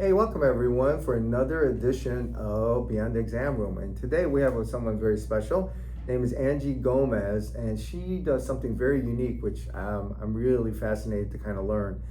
Hey, welcome everyone for another edition of Beyond the Exam Room. And today we have someone very special. Her name is Angie Gomez, and she does something very unique, which I'm really fascinated to kind of learn.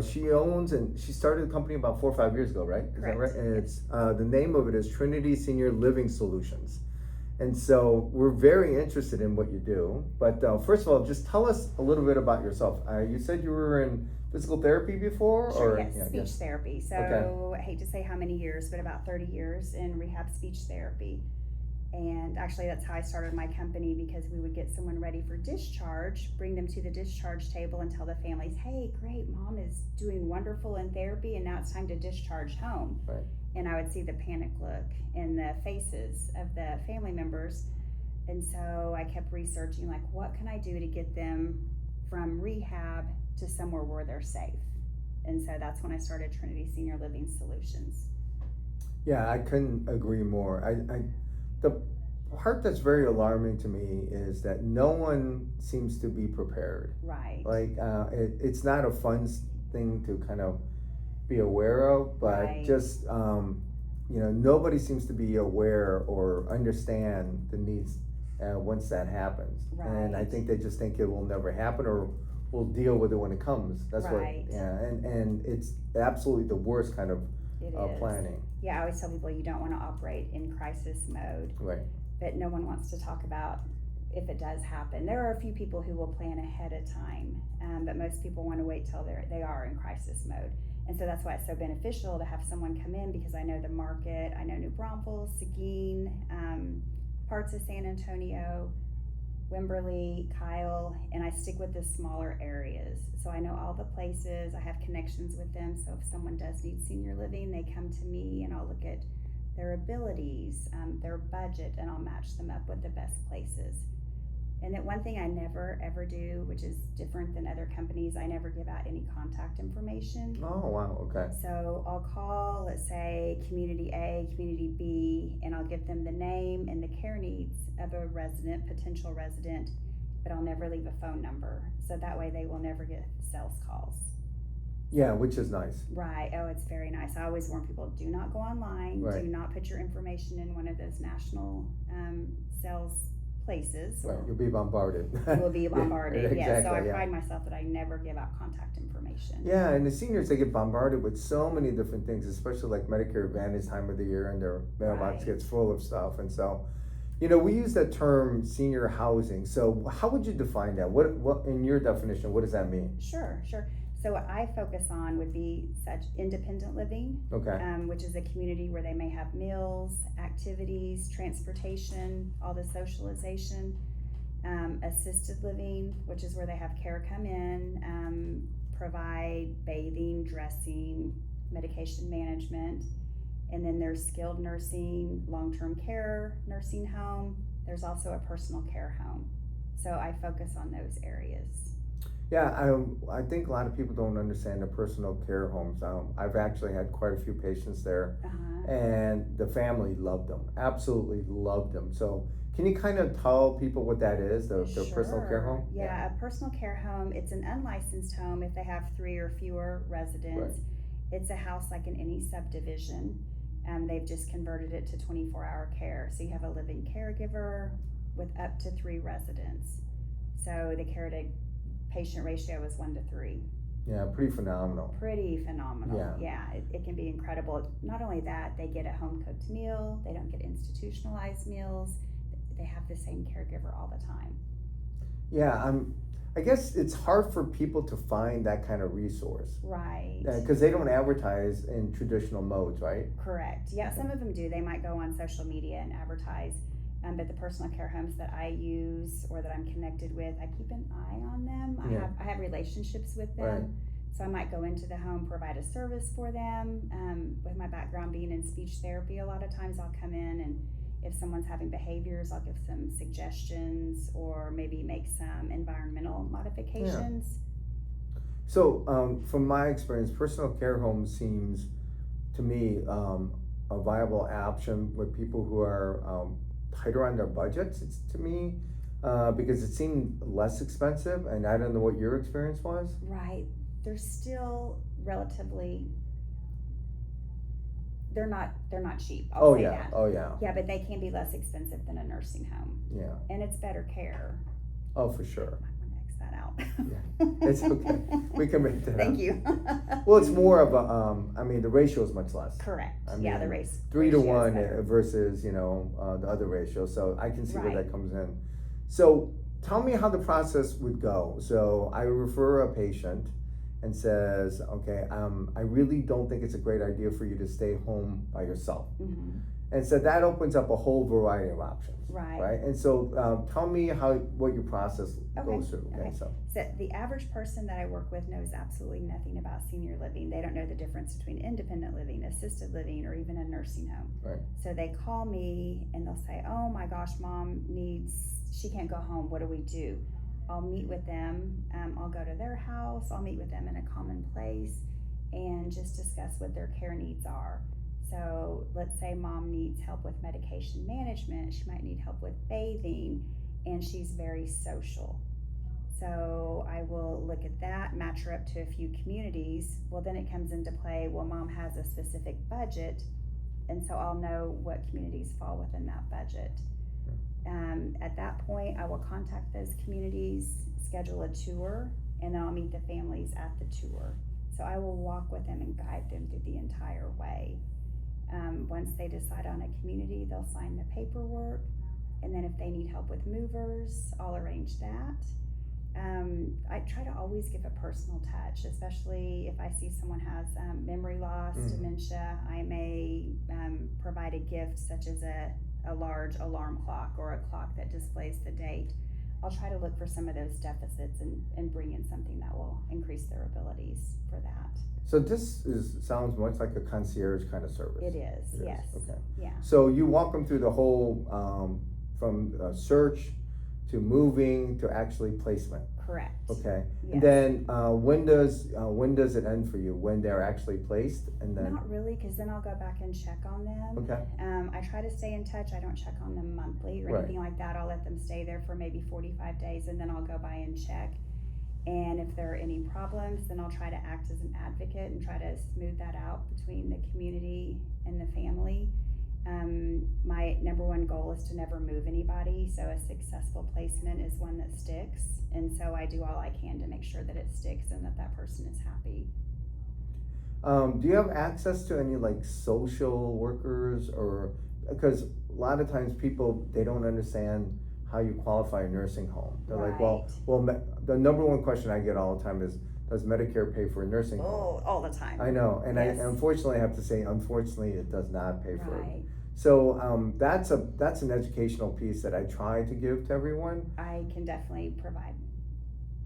She owns and she started the company about 4 or 5 years ago, right? Is that Correct. right? And it's the name of it is Trinity Senior Living Solutions. And so we're very interested in what you do. But first of all, just tell us a little bit about yourself. You said you were in physical therapy before? Sure, Or yes, yeah, speech therapy. So Okay. I hate to say how many years, but about 30 years in rehab speech therapy. And actually, that's how I started my company, because we would get someone ready for discharge, bring them to the discharge table, and tell the families, hey, great, mom is doing wonderful in therapy, and now it's time to discharge home. Right. And I would see the panic look in the faces of the family members. And so I kept researching, like, what can I do to get them from rehab to somewhere where they're safe? And so that's when I started Trinity Senior Living Solutions. Yeah, I couldn't agree more. The part that's very alarming to me is that no one seems to be prepared. Right. Like, it's not a fun thing to kind of be aware of, but Right. just, nobody seems to be aware or understand the needs once that happens. And I Right. think they just think it will never happen or we'll deal with it when it comes. That's Right. and it's absolutely the worst kind of It is. planning. Yeah, I always tell people you don't want to operate in crisis mode, Right. but no one wants to talk about if it does happen. There are a few people who will plan ahead of time, but most people want to wait till they are in crisis mode. And so that's why it's so beneficial to have someone come in, because I know the market. I know New Braunfels, Seguin, parts of San Antonio, Wimberley, Kyle, and I stick with the smaller areas. So I know all the places, I have connections with them. So if someone does need senior living, they come to me and I'll look at their abilities, their budget, and I'll match them up with the best places. And that one thing I never ever do, which is different than other companies, I never give out any contact information. Oh, wow, okay. So I'll call, let's say, community A, community B, and I'll give them the name and the care needs of a resident, potential resident, but I'll never leave a phone number. So that way they will never get sales calls. Yeah, which is nice. Right. Oh, it's very nice. I always warn people, do not go online. Right. Do not put your information in one of those national sales places. Right, you'll be bombarded. You will be bombarded. Yeah, So I exactly, pride myself that I never give out contact information. Yeah, and the seniors, they get bombarded with so many different things, especially like Medicare Advantage time of the year, and their mailbox Right. gets full of stuff. And so, we use that term senior housing. So how would you define that? What in your definition, what does that mean? Sure. So what I focus on would be such independent living, Okay. which is a community where they may have meals, activities, transportation, all the socialization. Assisted living, which is where they have care come in, provide bathing, dressing, medication management. And then there's skilled nursing, long-term care, nursing home. There's also a personal care home. So I focus on those areas. Yeah, I think a lot of people don't understand the personal care homes. I've actually had quite a few patients there, and the family loved them, absolutely loved them. So can you kind of tell people what that is, the personal care home? Yeah, a personal care home, it's an unlicensed home if they have 3 or fewer residents. Right. It's a house like in any subdivision. They've just converted it to 24-hour care. So you have a living caregiver with up to 3 residents. So the care to patient ratio is 1 to 3. Yeah, pretty phenomenal. Yeah, it can be incredible. Not only that, they get a home cooked meal, they don't get institutionalized meals, they have the same caregiver all the time. Yeah, I guess it's hard for people to find that kind of resource. Right. Because they don't advertise in traditional modes, right? Correct. Yeah, some of them do. They might go on social media and advertise. But the personal care homes that I use or that I'm connected with, I keep an eye on them. Yeah. I have relationships with them. Right. So I might go into the home, provide a service for them. With my background being in speech therapy, a lot of times I'll come in, and if someone's having behaviors, I'll give some suggestions or maybe make some environmental modifications. Yeah. So from my experience, personal care home seems to me a viable option with people who are tighter on their budgets. It's to me because it seemed less expensive, and I don't know what your experience was. Right. They're still relatively they're not cheap. Oh I'll say yeah, that. oh yeah, Yeah, but they can be less expensive than a nursing home, yeah. and it's better care. Oh, for sure. I might want to X that out. Yeah, it's okay. We can make that Thank up. you. Well, it's more of a, I mean, the ratio is much less. Correct. I Yeah, the mean, race. 3 to ratio is 1 better. versus, you know, the other ratio. So I can see where Right. that comes in. So tell me how the process would go. So I refer a patient and says, okay, I really don't think it's a great idea for you to stay home by yourself. Mm-hmm. And so that opens up a whole variety of options. Right. And so tell me what your process goes through. Okay. So the average person that I work with knows absolutely nothing about senior living. They don't know the difference between independent living, assisted living, or even a nursing home. Right. So they call me and they'll say, oh my gosh, she can't go home. What do we do? I'll meet with them. I'll go to their house. I'll meet with them in a common place and just discuss what their care needs are. So let's say mom needs help with medication management. She might need help with bathing, and she's very social. So I will look at that, match her up to a few communities. Well, then it comes into play, well, mom has a specific budget, and so I'll know what communities fall within that budget. At that point, I will contact those communities, schedule a tour, and then I'll meet the families at the tour. So I will walk with them and guide them through the entire way. Once they decide on a community, they'll sign the paperwork, and then if they need help with movers, I'll arrange that. I try to always give a personal touch, especially if I see someone has memory loss, dementia. I may provide a gift such as a large alarm clock or a clock that displays the date. I'll try to look for some of those deficits and bring in something that will increase their abilities for that. So this sounds much like a concierge kind of service. It is, yes. Okay. Yeah. So you walk them through the whole, from search to moving to actually placement. Correct. Okay. Yes. And then when does it end for you? When they're actually placed, and then Not really, because then I'll go back and check on them. okay. I try to stay in touch. I don't check on them monthly or Right. anything like that. I'll let them stay there for maybe 45 days, and then I'll go by and check. And if there are any problems, then I'll try to act as an advocate and try to smooth that out between the community and the family. My number one goal is to never move anybody, so a successful placement is one that sticks, and so I do all I can to make sure that it sticks and that person is happy. Do you have access to any like social workers, or because a lot of times people, they don't understand how you qualify a nursing home. They're like, well, the number one question I get all the time is, does Medicare pay for a nursing home? Oh, all the time. I know, and Yes. I unfortunately have to say, unfortunately, it does not pay for it. Right. So that's an educational piece that I try to give to everyone. I can definitely provide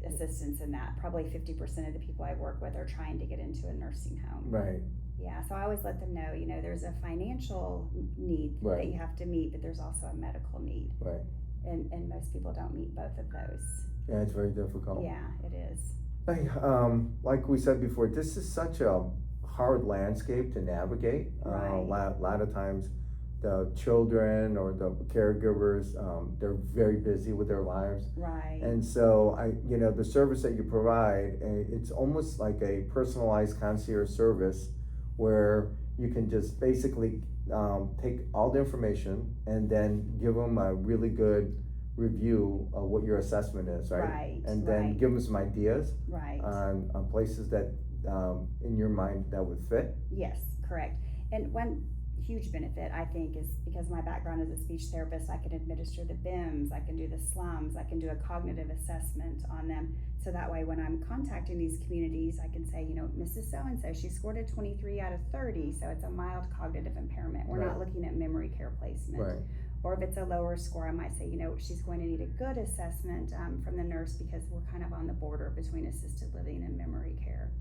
assistance in that. Probably 50% of the people I work with are trying to get into a nursing home. Right. Yeah, so I always let them know, there's a financial need Right. that you have to meet, but there's also a medical need. Right. And most people don't meet both of those. Yeah, it's very difficult. Yeah, it is. Like we said before, this is such a hard landscape to navigate. Right. A lot of times the children or the caregivers, they're very busy with their lives. Right. And so the service that you provide, it's almost like a personalized concierge service where you can just basically take all the information and then give them a really good review of what your assessment is, right? Right. And then give them some ideas Right. on places that in your mind that would fit. Yes, correct. And one huge benefit, I think, is because my background as a speech therapist, I can administer the BIMS, I can do the slums, I can do a cognitive assessment on them. So that way, when I'm contacting these communities, I can say, Mrs. So-and-so, she scored a 23 out of 30, so it's a mild cognitive impairment. We're not looking at memory care placement. Right. Or if it's a lower score, I might say, she's going to need a good assessment from the nurse because we're kind of on the border between assisted living and memory care.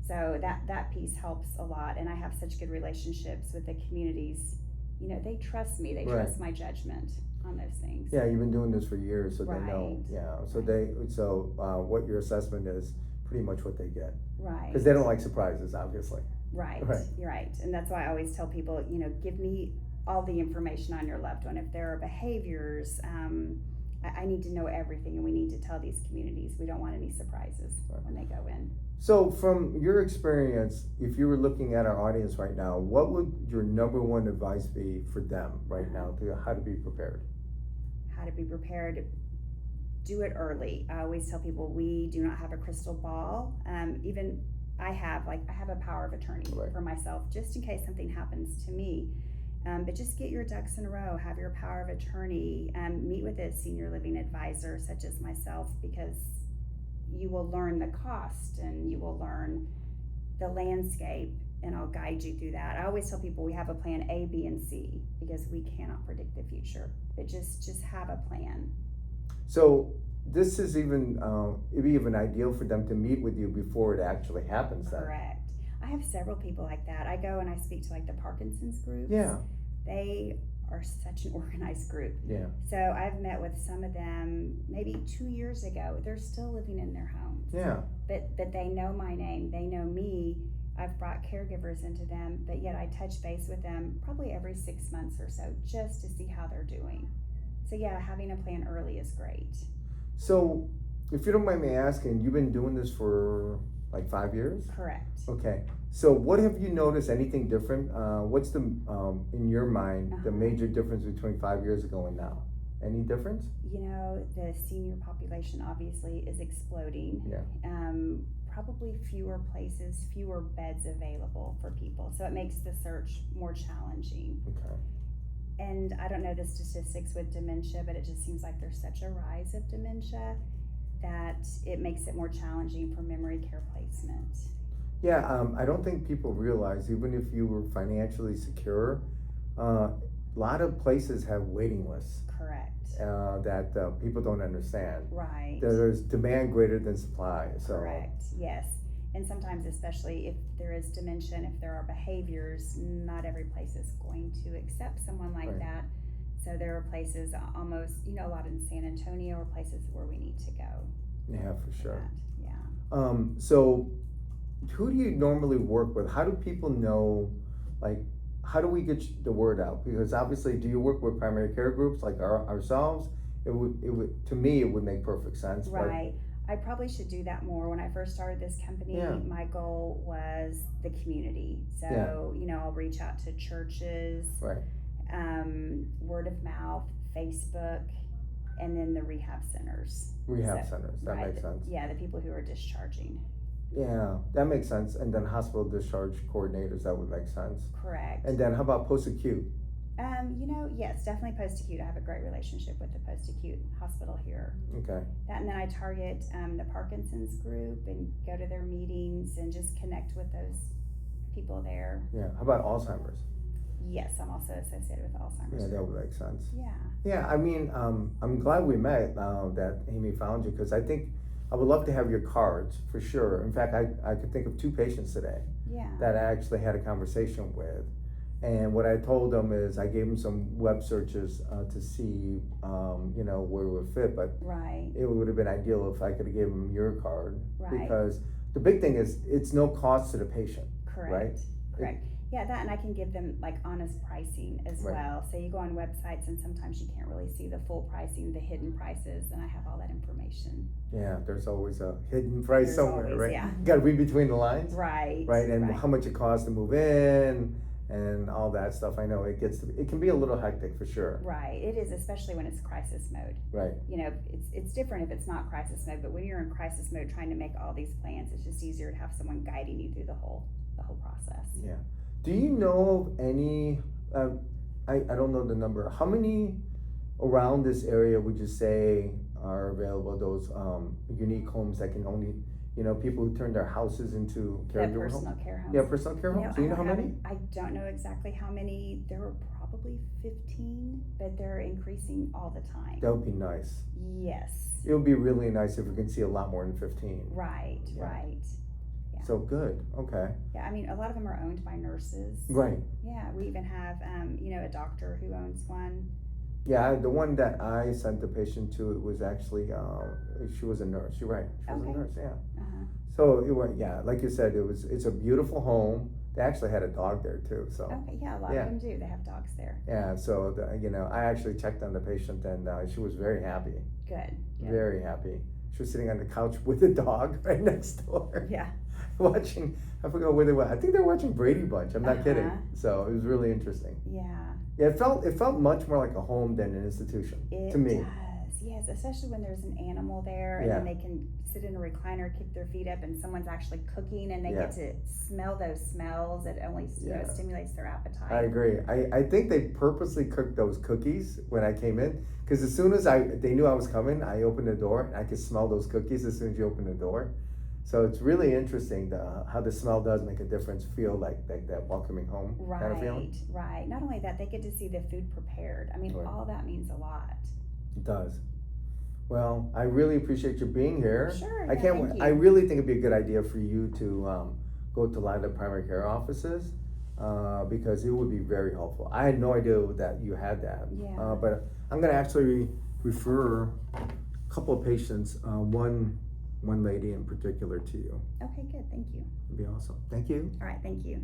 So that piece helps a lot, and I have such good relationships with the communities. They trust me. They trust my judgment on those things. Yeah, you've been doing this for years, so they know. Right. Yeah, so what your assessment is pretty much what they get. Right. Because they don't like surprises, obviously. Right. Right. You're right, and that's why I always tell people, give me all the information on your loved one. If there are behaviors, I need to know everything, and we need to tell these communities. We don't want any surprises when they go in. So, from your experience, if you were looking at our audience right now, what would your number one advice be for them right now to how to be prepared? How to be prepared. Do it early. I always tell people we do not have a crystal ball. Even I have a power of attorney Right. for myself, just in case something happens to me. But just get your ducks in a row. Have your power of attorney. Meet with a senior living advisor, such as myself, because you will learn the cost and you will learn the landscape, and I'll guide you through that. I always tell people we have a plan A, B, and C because we cannot predict the future. But just have a plan. So, this is even it'd be even ideal for them to meet with you before it actually happens. Then, Correct. I have several people like that. I go and I speak to like the Parkinson's groups. yeah, They are such an organized group. yeah, So I've met with some of them maybe 2 years ago. They're still living in their homes. yeah. But they know my name. They know me. I've brought caregivers into them, but yet I touch base with them probably every 6 months or so just to see how they're doing. So yeah, having a plan early is great. So, if you don't mind me asking, you've been doing this for like 5 years? Correct. Okay. So, what have you noticed? Anything different? What's the in your mind the Uh-huh. major difference between 5 years ago and now? Any difference? You know, the senior population obviously is exploding. Yeah. Probably fewer places, fewer beds available for people. So it makes the search more challenging. Okay. And I don't know the statistics with dementia, but it just seems like there's such a rise of dementia that it makes it more challenging for memory care placement. Yeah. I don't think people realize, even if you were financially secure, a lot of places have waiting lists Correct. that people don't understand. Right. There's demand greater than supply. So. Correct. Yes. And sometimes, especially if there is dementia, and if there are behaviors, not every place is going to accept someone like Right. that. So there are places almost, a lot in San Antonio, or places where we need to go. Yeah, for for sure. that. Yeah. So, who do you normally work with? How do people know, like, how do we get the word out? Because obviously, do you work with primary care groups like ourselves? It would, to me, it would make perfect sense. Right. I probably should do that more. When I first started this company, Yeah. my goal was the community. So, I'll reach out to churches, Right. Word of mouth, Facebook, and then the rehab centers. Rehab So, centers. That right, makes sense. Yeah, the people who are discharging. Yeah, that makes sense. And then hospital discharge coordinators, that would make sense. Correct. And then how about post-acute? Yes, definitely post-acute. I have a great relationship with the post-acute hospital here. Okay. That, and then I target the Parkinson's group and go to their meetings and just connect with those people there. Yeah. How about Alzheimer's? Yes, I'm also associated with Alzheimer's. Yeah, that group. would make sense. Yeah. Yeah, I mean, I'm glad we met, that Amy found you, because I think I would love to have your cards for sure. In fact, I could think of 2 patients today Yeah. that I actually had a conversation with. And what I told them is I gave them some web searches to see, where it would fit. But Right. it would have been ideal if I could have given them your card. Right. Because the big thing is it's no cost to the patient. Correct. Right. Correct. Yeah, that, and I can give them like honest pricing as Right. well. So you go on websites and sometimes you can't really see the full pricing, the hidden prices, and I have all that information. Yeah, there's always a hidden price There's somewhere, always, right? yeah. You got to read between the lines. Right. Right, and right. how much it costs to move in and all that stuff. I know it can be a little hectic for sure. Right. It is, especially when it's crisis mode. Right. It's different if it's not crisis mode, but when you're in crisis mode trying to make all these plans, it's just easier to have someone guiding you through the whole process. Yeah. Do you know of any? I don't know the number. How many around this area would you say are available? Those unique homes that can only, people who turn their houses into The caregiver personal homes. care homes. Yeah, personal care homes. Do you know how many? I don't know exactly how many. There were probably 15, but they're increasing all the time. That would be nice. Yes. It would be really nice if we can see a lot more than 15. Right. Yeah. Right. Yeah. So good. Okay. Yeah. I mean, a lot of them are owned by nurses. Right. Yeah. We even have, a doctor who owns one. Yeah, the one that I sent the patient to, it was actually, she was a nurse. You're right. She was Okay. a nurse, yeah. Uh-huh. So it went, yeah, like you said, it's a beautiful home. They actually had a dog there too, so. Okay. Yeah. A lot Yeah. of them do. They have dogs there. Yeah, so, I actually checked on the patient and she was very happy, Good. Good. very happy. She was sitting on the couch with the dog right next door. Yeah. Watching, I forgot where they were. I think they were watching Brady Bunch. I'm not kidding. Uh-huh. So it was really interesting. Yeah. Yeah, it felt much more like a home than an institution to me. It does, yes, especially when there's an animal there and Yeah. then they can sit in a recliner, kick their feet up, and someone's actually cooking and they Yeah. get to smell those smells. It only Yeah. stimulates their appetite. I agree. I think they purposely cooked those cookies when I came in because as soon as they knew I was coming, I opened the door and I could smell those cookies as soon as you open the door. So it's really interesting how the smell does make a difference. Feel like that welcoming home kind of feeling. Right. Not only that, they get to see the food prepared. I mean, Right. all that means a lot. It does. Well, I really appreciate you being here. Sure. I yeah, can't. thank you. I really think it'd be a good idea for you to go to a lot of the primary care offices because it would be very helpful. I had no idea that you had that. Yeah. But I'm going to actually refer a couple of patients, one lady in particular, to you. Okay, good. Thank you. It'd be awesome. Thank you. All right. Thank you.